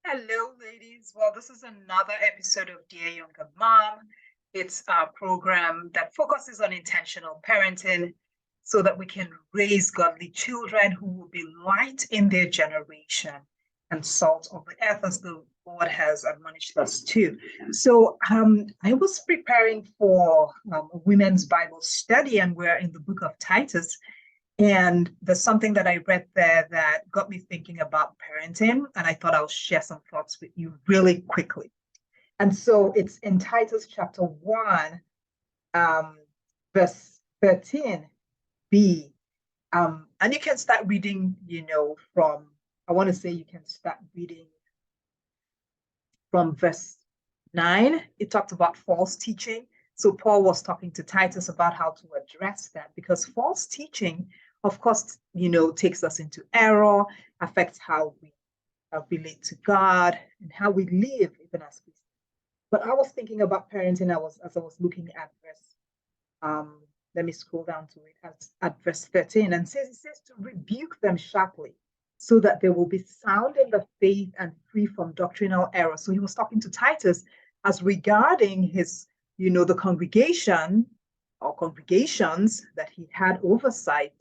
Hello, ladies. Well, this is another episode of Dear Younger Mom. It's our program that focuses on intentional parenting so that we can raise godly children who will be light in their generation and salt of the earth as the Lord has admonished us to. I was preparing for a women's Bible study, and we're in the book of Titus. And there's something that I read there that got me thinking about parenting, and I thought I'll share some thoughts with you really quickly. And so it's in Titus chapter 1, verse 13b. And you can start reading, I want to say you can start reading from verse 9. It talked about false teaching. So Paul was talking to Titus about how to address that, because false teaching, of course, takes us into error, affects how we relate to God and how we live even as Christians. But I was thinking about parenting as I was looking at verse, let me scroll down to it, at verse 13, and it says to rebuke them sharply so that they will be sound in the faith and free from doctrinal error. So he was talking to Titus as regarding his, the congregation or congregations that he had oversight,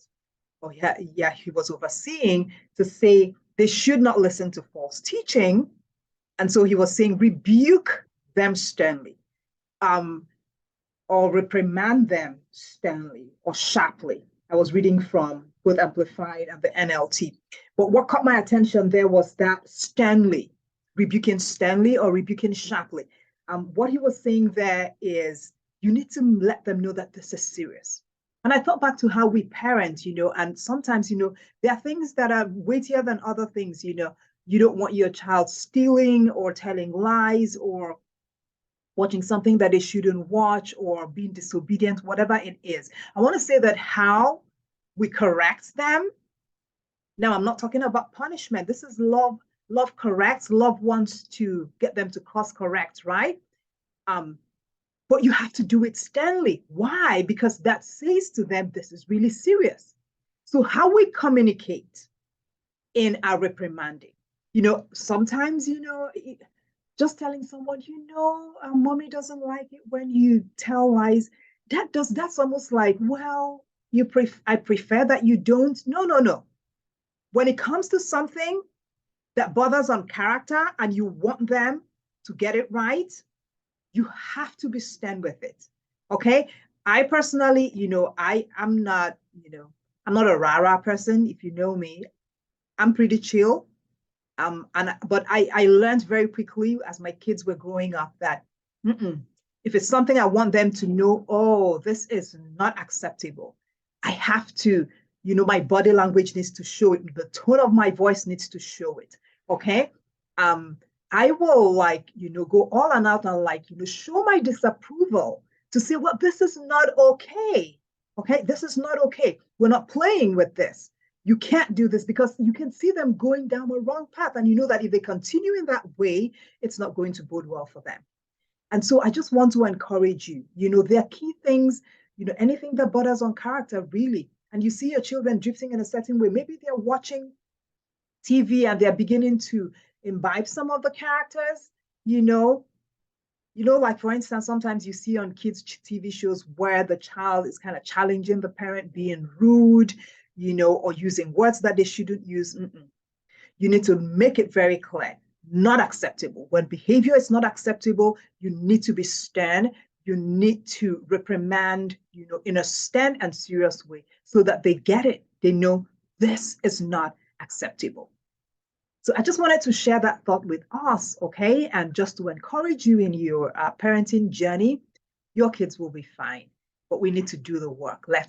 or he was overseeing, to say they should not listen to false teaching. And so he was saying, rebuke them sternly, or reprimand them sternly or sharply. I was reading from both Amplified and the NLT. But what caught my attention there was that sternly, rebuking sternly or rebuking sharply. What he was saying there is you need to let them know that this is serious. And I thought back to how we parent, and sometimes, there are things that are weightier than other things, You don't want your child stealing or telling lies or watching something that they shouldn't watch or being disobedient, whatever it is. I want to say that how we correct them. Now, I'm not talking about punishment. This is love. Love corrects. Love wants to get them to course correct, right? But you have to do it sternly. Why? Because that says to them, this is really serious. So how we communicate in our reprimanding, sometimes, just telling someone, mommy doesn't like it when you tell lies. That's almost like, well, I prefer that you don't. No. When it comes to something that bothers on character and you want them to get it right, you have to be stern with it. Okay. I personally, I'm not a rah-rah person. If you know me, I'm pretty chill. But I learned very quickly as my kids were growing up that if it's something I want them to know, oh, this is not acceptable, I have to, my body language needs to show it. The tone of my voice needs to show it. Okay. I will go all and out and show my disapproval to say, well, this is not okay. Okay. This is not okay. We're not playing with this. You can't do this, because you can see them going down a wrong path. And you know that if they continue in that way, it's not going to bode well for them. And so I just want to encourage you, there are key things, anything that bothers on character, really. And you see your children drifting in a certain way. Maybe they're watching TV and they're beginning to imbibe some of the characters, like, for instance, sometimes you see on kids' TV shows where the child is kind of challenging the parent, being rude, or using words that they shouldn't use. You need to make it very clear, not acceptable. When behavior is not acceptable, you need to be stern. You need to reprimand, in a stern and serious way so that they get it. They know this is not acceptable. So I just wanted to share that thought with us, okay? And just to encourage you in your parenting journey. Your kids will be fine, but we need to do the work. Let's